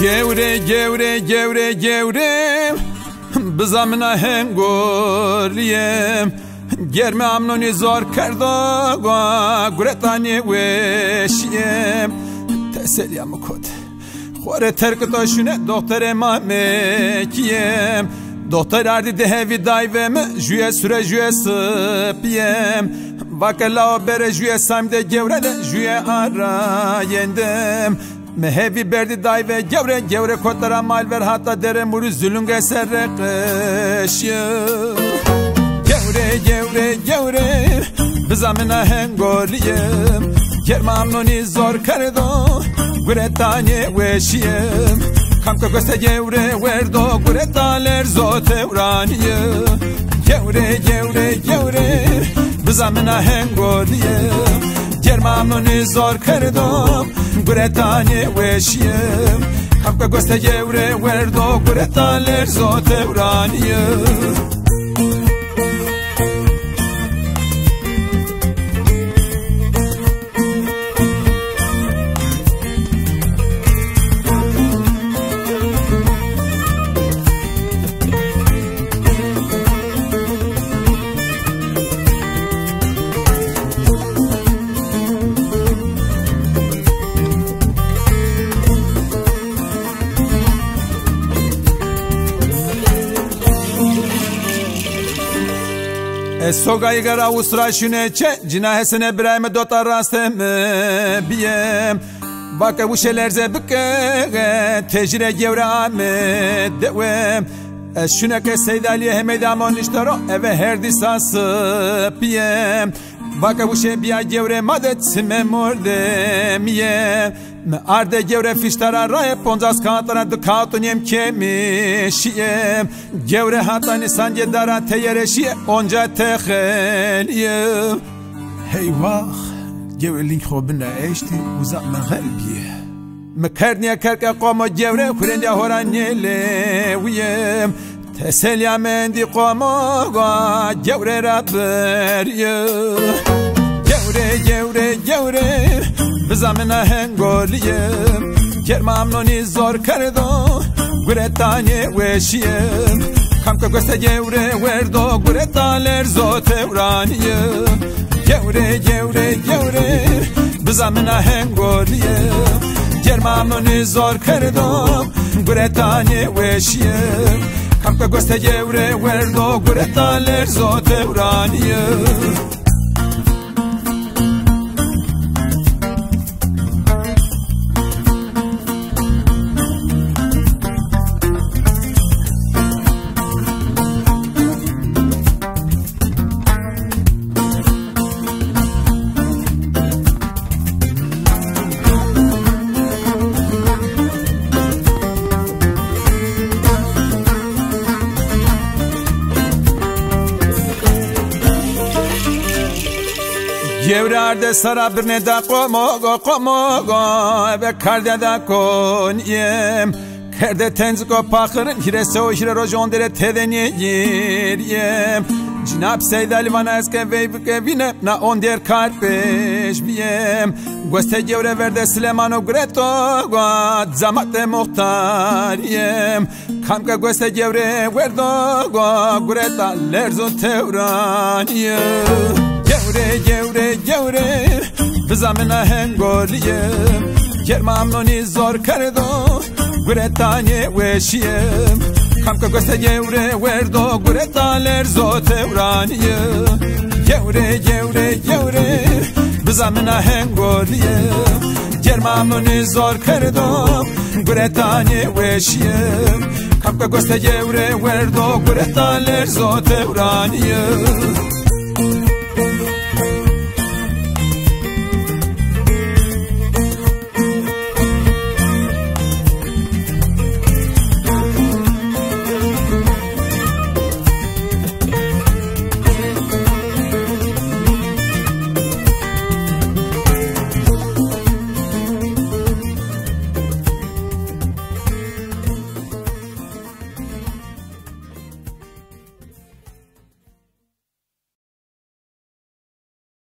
Gevre gevre gevre gevre Bizamına hengoliyem Germe amnoni zor karda Guretani weşiyem Teselyamı kod Khore terkta şune doktor emamekiyem Doktor ardi dehevi dayveme Jüye süre jüye sıpiyem Vakala bere jüye samde gevre de Jüye arayendem Mehevi berdi day ve gevre gevre kotlara mal ver hatta dere muru zulünge serre kışyım Gevre gevre gevre bizamına hengoliyim Germamnoni zor kardo guretanye weşiyim Kamka göste gevre verdo guretaler zote uraniyim Gevre gevre gevre bizamına hengoliyim Germamnoni zor kardom Guretani weşiyim Kamka goste gevre verdo Guretaler zote uraniyim Sogay gara usra şüneçe cinahesine birayme dota rastem biyem Vaka bu şeylerze bıkke tecire gevre ahmet devem Şüneke seydaliye hemedamon iştaro eve her disası biyem Vaka bu şey biya gevre madet memordemiyem Me arde gevre fiştara raye ponzas kantana dıkautuniyem kemişiyem Gevre hatani sanje dara teyereşiye onca teheliyem Heyvah gevre link hobina eşti uzak me galbiye Me karniye karka qomo gevre kurende horaniyelewiyem Teselyamendi qomo gevre rabberiyem Gevre gevre gevre Bizamına hengoliyim Germamnoni zor kardo Guretanye weşiyim Kamka göste gevre verdo Guretaler zote uraniyim Gevre gevre gevre Bizamına hengoliyim Germamnoni zor kardo Guretanye weşiyim Kamka göste gevre verdo Guretaler zote uraniyim Gevre arde sara birne da komogo Eve karde da koniyem Kerde tenziko pakırın Hirese o hire rojon dere tedeni giriyem Cinab seydali vana eske veyvike vine Na on der karpeş biyem Göste gevre verde Süleymanov greto Zamate muhtariyem Kamka göste gevre verdo Gureta lerzo tevraniyem Gevre gevre gevre Bizamına hengoliyim Germamnoni zor kardo Guretanye weşiyim Kamka göste gevre verdo Guretaler zote uraniyim Gevre gevre gevre Bizamına hengoliyim Germamnoni zor kardo Guretanye weşiyim Kamka göste gevre verdo Guretaler zote uraniyim